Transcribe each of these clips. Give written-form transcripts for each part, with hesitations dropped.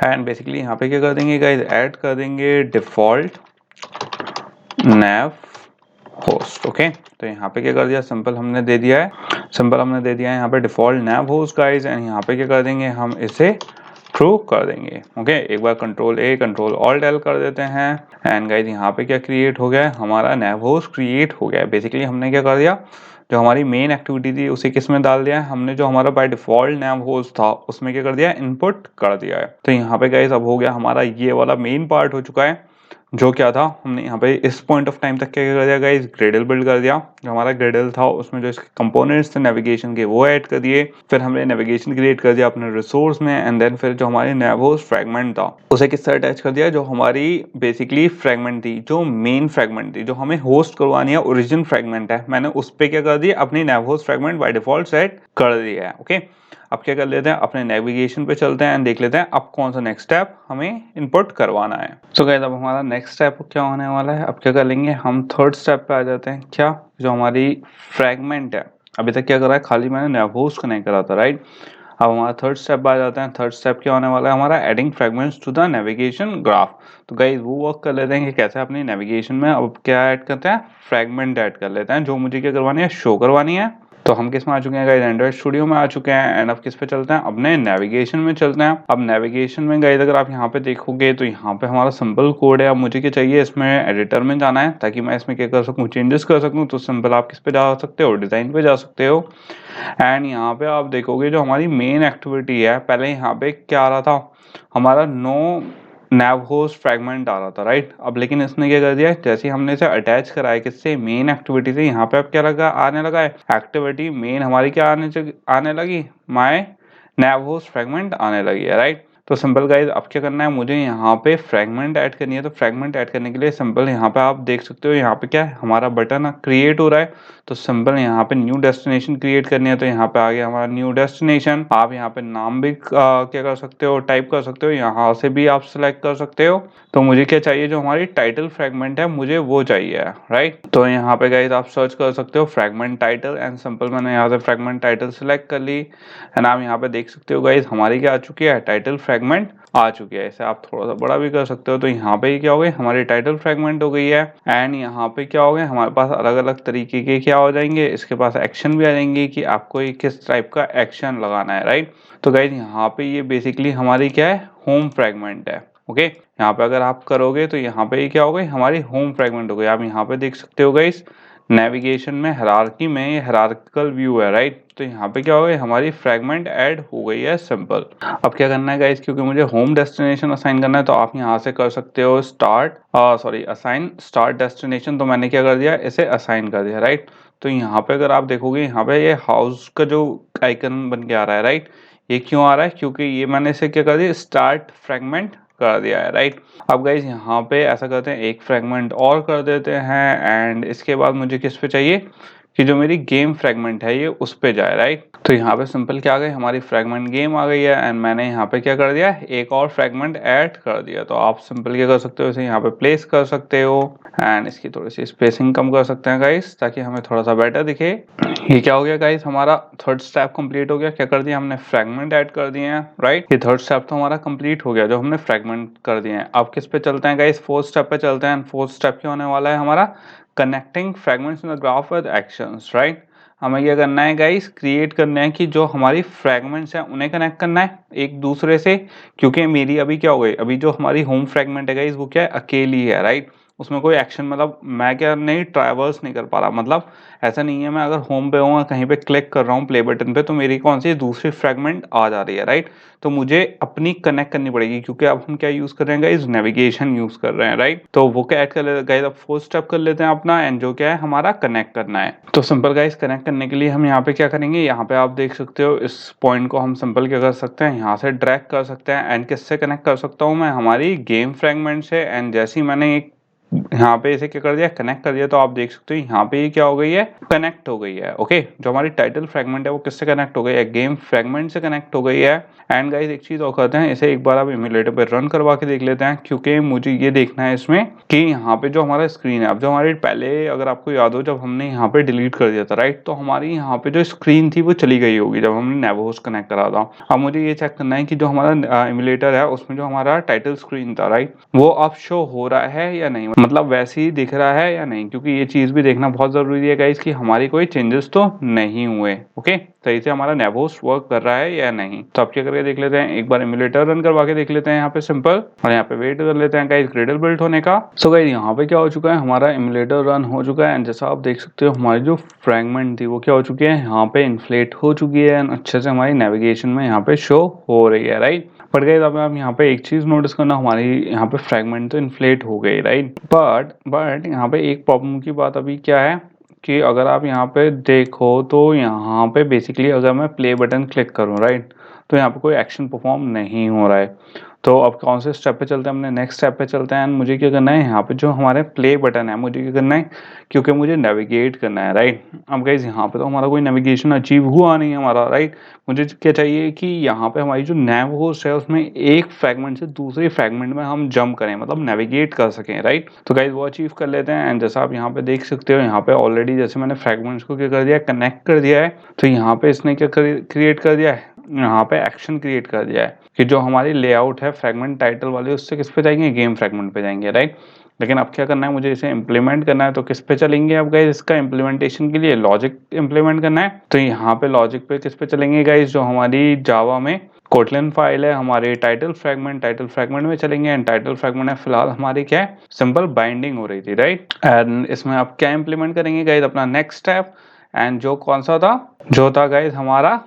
And basically यहाँ पे क्या कर देंगे गाइस, ऐड कर देंगे डिफॉल्ट nav होस्ट। ओके, तो यहाँ पे क्या कर दिया, सिंपल हमने दे दिया है यहाँ पे default nav host guys. And यहाँ पे क्या कर देंगे, हम इसे ट्रू कर देंगे। ओके, एक बार control A control alt L कर देते हैं। एंड गाइस यहाँ पे क्या क्रिएट हो गया है, हमारा nav होस्ट क्रिएट हो गया है। बेसिकली हमने क्या कर दिया, जो हमारी मेन एक्टिविटी थी उसे किस में डाल दिया है हमने, जो हमारा बाय डिफॉल्ट nav होस्ट था उसमें क्या कर दिया, इनपुट कर दिया है। तो यहाँ पे गाइस अब हो गया हमारा ये वाला मेन पार्ट हो चुका है। जो क्या था, हमने यहाँ पे इस पॉइंट ऑफ टाइम तक क्या कर दिया गाइस, ग्रेडल बिल्ड कर दिया। जो हमारा ग्रेडल था उसमें जो इसके कंपोनेंट्स थे नेविगेशन के वो ऐड कर दिए। फिर हमने नेविगेशन क्रिएट कर दिया अपने रिसोर्स में। एंड देन फिर जो हमारे नेवोस फ्रैगमेंट था उसे किससे अटैच कर दिया, जो हमारी बेसिकली फ्रैगमेंट थी, जो मेन फ्रैगमेंट थी, जो हमें होस्ट करवानी है, ओरिजिन फ्रैगमेंट है, मैंने उस पर क्या कर दिया, अपनी नेवोस फ्रैगमेंट बाय डिफॉल्ट सेट कर दिया है। ओके, अब क्या कर लेते हैं, अपने नेविगेशन पे चलते हैं एंड देख लेते हैं अब कौन सा नेक्स्ट स्टेप हमें इनपुट करवाना है। सो गाइस अब हमारा नेक्स्ट स्टेप क्या होने वाला है, अब क्या कर लेंगे हम, थर्ड स्टेप पे आ जाते हैं। क्या, जो हमारी फ्रैगमेंट है, अभी तक क्या करा है, खाली मैंने नेवहोस्ट कनेक्ट करा था, राइट। अब हमारा थर्ड स्टेप आ जाते हैं। थर्ड स्टेप क्या होने वाला है हमारा, adding fragments to the navigation graph. तो गाइस वो वर्क कर लेते हैं कि कैसे अपनी नेविगेशन में अब क्या ऐड करते हैं, फ्रैगमेंट ऐड कर लेते हैं, जो मुझे क्या करवानी है, शो करवानी है। तो हम किस में आ चुके हैं गाइस, एंड्रॉइड स्टूडियो में आ चुके हैं। एंड अब किस पे चलते हैं, अपने नेविगेशन में चलते हैं। अब नेविगेशन में गाइस अगर आप यहाँ पे देखोगे तो यहाँ पे हमारा सिंपल कोड है। अब मुझे क्या चाहिए, इसमें एडिटर में जाना है ताकि मैं इसमें क्या कर सकूँ, चेंजेस कर सकूँ। तो सिंपल आप किस पे जा सकते हो, डिजाइन पे जा सकते हो। एंड यहाँ पे आप देखोगे जो हमारी मेन एक्टिविटी है, पहले यहाँ पे क्या आ रहा था, हमारा नो nav host फ्रैगमेंट आ रहा था, राइट। अब लेकिन इसने क्या कर दिया, जैसे हमने इसे अटैच कराया किससे, मेन एक्टिविटी से, यहाँ पे अब क्या लगा, आने लगा है एक्टिविटी मेन हमारी क्या आने लगी, माय nav host फ्रैगमेंट आने लगी है, राइट। तो सिंपल गाइस अब क्या करना है, मुझे यहाँ पे फ्रैगमेंट ऐड करनी है। तो फ्रैगमेंट ऐड करने के लिए सिंपल यहाँ पे आप देख सकते हो, यहाँ पे क्या है, हमारा बटन क्रिएट हो रहा है। तो सिंपल यहाँ पे न्यू डेस्टिनेशन क्रिएट करनी है। तो यहाँ पे आ गया हमारा न्यू डेस्टिनेशन। आप यहाँ पे नाम भी क्या कर सकते हो, टाइप कर सकते हो, यहाँ से भी आप सिलेक्ट कर सकते हो। तो मुझे क्या चाहिए, जो हमारी टाइटल फ्रैगमेंट है मुझे वो चाहिए, राइट। तो यहाँ पे गाइस आप सर्च कर सकते हो फ्रैगमेंट टाइटल। एंड सिंपल मैंने यहाँ से फ्रैगमेंट टाइटल सिलेक्ट कर ली। एंड आप यहाँ पे देख सकते हो गाइस हमारी क्या आ चुकी है, टाइटल फ्रैगमेंट आ चुकी है। इसे आप थोड़ा सा बड़ा भी कर सकते हो। तो यहाँ पे क्या हो गई, हमारी टाइटल फ्रैगमेंट हो गई है। एंड यहाँ पे क्या हो गया, हमारे पास अलग अलग तरीके के क्या हो जाएंगे, इसके पास एक्शन भी आ जाएंगे कि आपको किस टाइप का एक्शन लगाना है, राइट। तो गाइस यहाँ पे ये बेसिकली हमारी क्या है, होम फ्रैगमेंट है। ओके, यहाँ पे अगर आप करोगे तो यहाँ पे क्या हो गई, हमारी होम फ्रैगमेंट हो गई। आप यहाँ पे देख सकते हो गाइस, नेविगेशन में हायरार्की में ये हायरार्किकल व्यू है, राइट। तो यहाँ पे क्या हो गई, हमारी फ्रैगमेंट ऐड हो गई है, सिंपल। अब क्या करना है गाइस, क्योंकि मुझे होम डेस्टिनेशन असाइन करना है तो आप यहाँ से कर सकते हो असाइन स्टार्ट डेस्टिनेशन। तो मैंने क्या कर दिया, इसे असाइन कर दिया, राइट। तो यहाँ पे अगर आप देखोगे, यहाँ पे ये हाउस का जो आइकन बन के आ रहा है, राइट। ये क्यों आ रहा है, क्योंकि ये मैंने इसे क्या कर दिया, स्टार्ट फ्रैगमेंट कर दिया है, राइट। अब गाइज यहाँ पे ऐसा करते हैं, एक फ्रैगमेंट और कर देते हैं। एंड इसके बाद मुझे किस पे चाहिए, कि जो मेरी गेम फ्रैगमेंट है ये उस पे जाए, राइट। तो यहाँ पे सिंपल क्या आ गई, हमारी फ्रैगमेंट गेम आ गई है। एंड मैंने यहाँ पे क्या कर दिया, एक और फ्रैगमेंट ऐड कर दिया। तो आप सिंपल क्या कर सकते हो, इसे यहाँ पे प्लेस कर सकते हो। एंड इसकी थोड़ी सी स्पेसिंग कम कर सकते हैं गाइस, ताकि हमें थोड़ा सा बेटर दिखे। ये क्या हो गया गाइस, हमारा थर्ड स्टेप कंप्लीट हो गया। क्या कर दिया हमने, फ्रैगमेंट ऐड कर दिए हैं, राइट। ये थर्ड स्टेप तो हमारा कंप्लीट हो गया, जो हमने फ्रैगमेंट कर दिए हैं। अब किस पे चलते हैं गाइस, फोर्थ स्टेप पे चलते हैं। फोर्थ स्टेप क्या होने वाला है हमारा, connecting fragments in the graph with actions, right. हमें क्या करना है गाइस, क्रिएट करना है कि जो हमारी फ्रैगमेंट्स हैं उन्हें कनेक्ट करना है एक दूसरे से। क्योंकि मेरी अभी क्या हो गई, अभी जो हमारी होम फ्रैगमेंट है गाइस वो क्या है, अकेली है, राइट। उसमें कोई एक्शन, मतलब मैं क्या नहीं ट्रैवर्स नहीं कर पा रहा, मतलब ऐसा नहीं है, मैं अगर होम पे हूँ कहीं पे क्लिक कर रहा हूँ प्ले बटन पे तो मेरी कौन सी दूसरी फ्रैगमेंट आ जा रही है, राइट। तो मुझे अपनी कनेक्ट करनी पड़ेगी, क्योंकि अब हम क्या यूज कर रहे हैं गाइस, नेविगेशन यूज कर रहे हैं, राइट। तो वो क्या ऐड कर लेते हैं गाइस, अब फोर्थ स्टेप कर लेते हैं अपना। एंड जो क्या है हमारा कनेक्ट करना है। तो सिंपल गाइस कनेक्ट करने के लिए हम यहाँ पे क्या करेंगे, यहाँ पे आप देख सकते हो इस पॉइंट को हम सिंपल क्या कर सकते हैं, यहाँ से ड्रैग कर सकते हैं। एंड किससे कनेक्ट कर सकता हूँ मैं, हमारी गेम फ्रैगमेंट से। एंड जैसे ही मैंने एक यहाँ पे इसे क्या कर दिया, कनेक्ट कर दिया, तो आप देख सकते हो यहाँ पे ये क्या हो गई है, कनेक्ट हो गई है। ओके, जो हमारी टाइटल फ्रेगमेंट है वो किससे कनेक्ट हो गई है, गेम फ्रेगमेंट से कनेक्ट हो गई है। एंड गाइस एक चीज और करते हैं, इसे एक बार आप इम्यूलेटर पे रन करवा के देख लेते हैं, क्योंकि मुझे ये देखना है इसमें कि यहाँ पे जो हमारा स्क्रीन है, अब जो हमारी पहले अगर आपको याद हो जब हमने यहाँ पे डिलीट कर दिया था राइट, तो हमारी यहाँ पे जो स्क्रीन थी वो चली गई होगी जब हमने नेव होस्ट कनेक्ट करा था। अब मुझे ये चेक करना है कि जो हमारा इम्यूलेटर है उसमें जो हमारा टाइटल स्क्रीन था राइट, वो अब शो हो रहा है या नहीं, मतलब वैसे ही दिख रहा है या नहीं, क्योंकि ये चीज भी देखना बहुत जरूरी है गाइस कि हमारी कोई चेंजेस तो नहीं हुए। ओके, सही से हमारा नेव होस्ट वर्क कर रहा है या नहीं। तो अब क्या करके देख लेते हैं, एक बार इम्यूलेटर रन करवा के देख लेते हैं यहाँ पे सिंपल, और यहाँ पे वेट कर लेते हैं गाइस ग्रेडल बिल्ड होने का। सो गाइस यहाँ पे क्या हो चुका है, हमारा इम्यूलेटर रन हो चुका है एंड जैसा आप देख सकते हो हमारी जो फ्रेगमेंट थी वो क्या हो चुकी है, यहाँ पे इन्फ्लेट हो चुकी है एंड अच्छे से हमारी नेविगेशन में यहाँ पे शो हो रही है राइट। बट गाइस अब आप यहाँ पे एक चीज नोटिस करना, हमारी यहाँ पे फ्रेगमेंट तो इन्फ्लेट हो गई राइट, बट यहाँ पे एक प्रॉब्लम की बात अभी क्या है कि अगर आप यहाँ पे देखो तो यहाँ पे बेसिकली अगर मैं प्ले बटन क्लिक करूँ राइट, तो यहाँ पे कोई एक्शन परफॉर्म नहीं हो रहा है। तो अब कौन से स्टेप पे चलते हैं, हमने नेक्स्ट स्टेप पे चलते हैं एंड मुझे क्या करना है, यहाँ पे जो हमारे प्ले बटन है मुझे क्या करना है, क्योंकि मुझे नेविगेट करना है राइट। अब गाइस यहाँ पे तो हमारा कोई नेविगेशन अचीव हुआ नहीं है हमारा राइट, मुझे क्या चाहिए कि यहाँ पे हमारी जो नेव होस्ट है उसमें एक फ्रेगमेंट से दूसरे फ्रेगमेंट में हम जंप करें, मतलब नेविगेट कर सकें राइट। तो गाइस वो अचीव कर लेते हैं एंड जैसा आप यहाँ पे देख सकते हो यहाँ पे ऑलरेडी जैसे मैंने फ्रेगमेंट्स को क्या कर दिया, कनेक्ट कर दिया है, तो यहाँ पे इसने क्या क्रिएट कर दिया है, यहाँ पे एक्शन क्रिएट कर दिया है कि जो हमारी लेआउट है फ्रेगमेंट टाइटल वाले उससे किस पे जाएंगे, गेम फ्रेगमेंट पे जाएंगे राइट। लेकिन अब क्या करना है, मुझे इसे इम्प्लीमेंट करना है, तो किस पे चलेंगे अब गाइस, इसका इम्प्लीमेंटेशन के लिए लॉजिक इम्प्लीमेंट करना है, तो यहाँ पे लॉजिक पे किस पे चलेंगे गाइस, जो हमारी जावा में कोटलिन फाइल है हमारे टाइटल फ्रेगमेंट में चलेंगे एंड टाइटल फ्रेगमेंट है फिलहाल हमारी क्या है, सिंपल बाइंडिंग हो रही थी राइट। एंड इसमें आप क्या इम्प्लीमेंट करेंगे गाइस, अपना नेक्स्ट स्टेप, एंड जो कौन सा था, जो था गाइस हमारा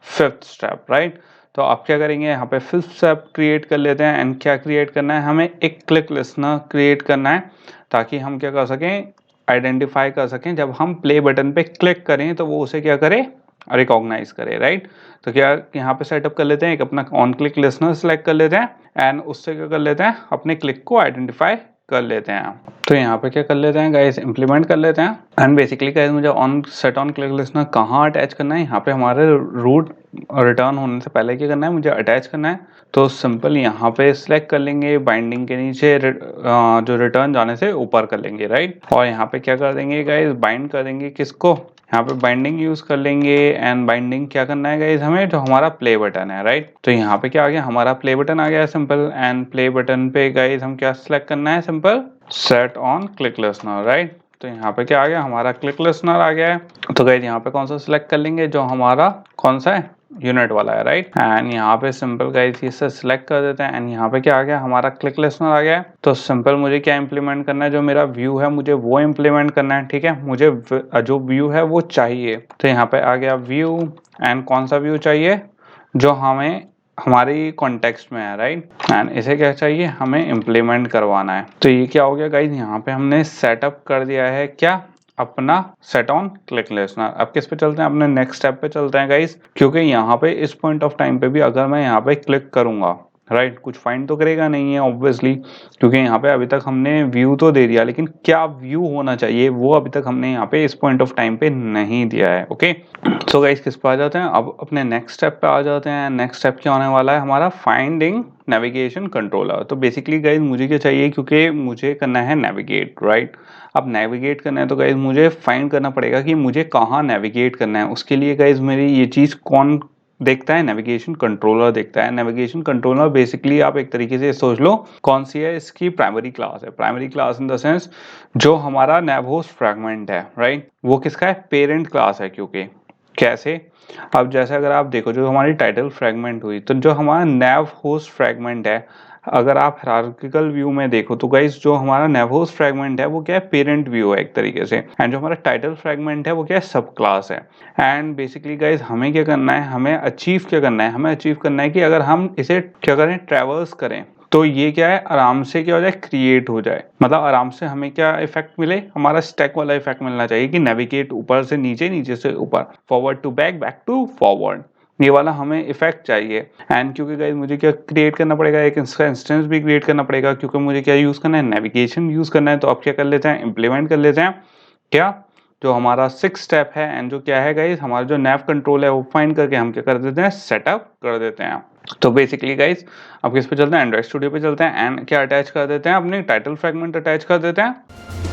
फिफ्थ स्टेप राइट। तो आप क्या करेंगे, यहाँ पे फिफ्थ स्टेप क्रिएट कर लेते हैं एंड क्या क्रिएट करना है, हमें एक क्लिक लिस्नर क्रिएट करना है ताकि हम क्या कर सकें, आइडेंटिफाई कर सकें जब हम प्ले बटन पे क्लिक करें तो वो उसे क्या करे, रिकॉग्नाइज करे राइट। तो क्या यहाँ पे सेटअप कर लेते हैं, एक अपना ऑन क्लिक लिस्नर सेलेक्ट कर लेते हैं एंड उससे क्या कर लेते हैं, अपने क्लिक को आइडेंटिफाई कर लेते हैं। तो यहाँ पे क्या कर लेते हैं गाइस, इंप्लीमेंट कर लेते हैं एंड बेसिकली गाइस मुझे on set on click listener कहाँ अटैच करना है, यहाँ पे हमारे रूट रिटर्न होने से पहले क्या करना है, मुझे अटैच करना है। तो सिंपल यहाँ पे सिलेक्ट कर लेंगे, बाइंडिंग के नीचे जो रिटर्न जाने से ऊपर कर लेंगे राइट, और यहाँ पे क्या कर देंगे गाइस, बाइंड कर देंगे किसको, यहाँ पे बाइंडिंग यूज कर लेंगे एंड बाइंडिंग क्या करना है गाइस, हमें जो हमारा प्ले बटन है राइट। तो यहाँ पे क्या आ गया, हमारा प्ले बटन आ गया सिंपल, एंड प्ले बटन पे गाइस हम क्या सिलेक्ट करना है, simple set on click listener right. तो यहाँ पे क्या आ गया, हमारा क्लिक लिस्नर आ गया है। तो गाइस यहाँ पे कौन सा सिलेक्ट कर लेंगे, जो हमारा कौन सा है, यूनिट वाला है राइट। एंड यहाँ पे सिंपल गाइस इसे सिलेक्ट कर देते हैं एंड यहाँ पे क्या आ गया, हमारा क्लिक लिस्नर आ गया है। तो सिंपल मुझे क्या इंप्लीमेंट करना है, जो मेरा व्यू है मुझे वो इंप्लीमेंट करना है, ठीक है, मुझे जो व्यू है वो चाहिए। तो यहाँ पे आ गया व्यू, एंड कौन सा व्यू चाहिए, जो हमें हमारी कॉन्टेक्स्ट में है राइट, एंड इसे क्या चाहिए, हमें इम्प्लीमेंट करवाना है। तो ये क्या हो गया गाइस, यहाँ पे हमने सेटअप कर दिया है क्या, अपना सेट ऑन क्लिक लिस्नर। अब किस पे चलते हैं, अपने नेक्स्ट स्टेप पे चलते हैं गाइस, क्योंकि यहाँ पे इस पॉइंट ऑफ टाइम पे भी अगर मैं यहाँ पे क्लिक करूंगा राइट, कुछ फाइंड तो करेगा नहीं है ऑब्वियसली, क्योंकि यहाँ पे अभी तक हमने व्यू तो दे दिया, लेकिन क्या व्यू होना चाहिए वो अभी तक हमने यहाँ पे इस पॉइंट ऑफ टाइम पे नहीं दिया है। ओके, सो गाइस किस पे आ जाते हैं, अब अपने नेक्स्ट स्टेप पे आ जाते हैं। नेक्स्ट स्टेप क्या होने वाला है, हमारा फाइंडिंग नेविगेशन कंट्रोलर। तो बेसिकली गाइस मुझे क्या चाहिए, क्योंकि मुझे करना है नेविगेट राइट। अब नेविगेट करना है तो गाइस मुझे फाइंड करना पड़ेगा कि मुझे कहाँ नेविगेट करना है। उसके लिए गाइस मेरी ये चीज़ कौन देखता है, नेविगेशन कंट्रोलर देखता है। नेविगेशन कंट्रोलर बेसिकली आप एक तरीके से सोच लो कौन सी है, इसकी प्राइमरी क्लास है। Primary class in the sense जो हमारा नेव होस्ट फ्रेगमेंट है राइट, वो किसका है, पेरेंट क्लास है। क्योंकि कैसे, अब जैसे अगर आप देखो जो हमारी टाइटल फ्रेगमेंट हुई, तो जो हमारा नेव होस्ट फ्रेगमेंट है, अगर आप हायरार्किकल व्यू में देखो तो गाइस जो हमारा नेव होस्ट फ्रेगमेंट है वो क्या है, पेरेंट व्यू है एक तरीके से, एंड जो हमारा टाइटल फ्रेगमेंट है वो क्या है, सब क्लास है। एंड बेसिकली गाइस हमें क्या करना है, हमें अचीव क्या करना है, हमें अचीव करना है कि अगर हम इसे क्या करें, ट्रेवर्स करें, तो ये क्या है, आराम से क्या हो जाए, क्रिएट हो जाए। मतलब आराम से हमें क्या इफेक्ट मिले, हमारा स्टैक वाला इफेक्ट मिलना चाहिए कि नेविगेट ऊपर से नीचे, नीचे से ऊपर, forward to back, back to forward. ये वाला हमें इफेक्ट चाहिए। एंड क्योंकि गाइस मुझे क्या क्रिएट करना पड़ेगा, एक इसका इंस्टेंस भी क्रिएट करना पड़ेगा, क्योंकि मुझे क्या यूज करना है, नेविगेशन यूज करना है। तो अब क्या कर लेते हैं, इंप्लीमेंट कर लेते हैं क्या, जो हमारा 6 स्टेप है एंड जो क्या है गाइस, हमारा जो नैव कंट्रोल है वो फाइंड करके हम क्या कर देते हैं, सेटअप कर देते हैं। तो बेसिकली गाइस अब किस पे चलते हैं, एंड्रॉइड स्टूडियो पे चलते हैं एंड क्या अटैच कर देते हैं, अपनी टाइटल फ्रेगमेंट अटैच कर देते हैं।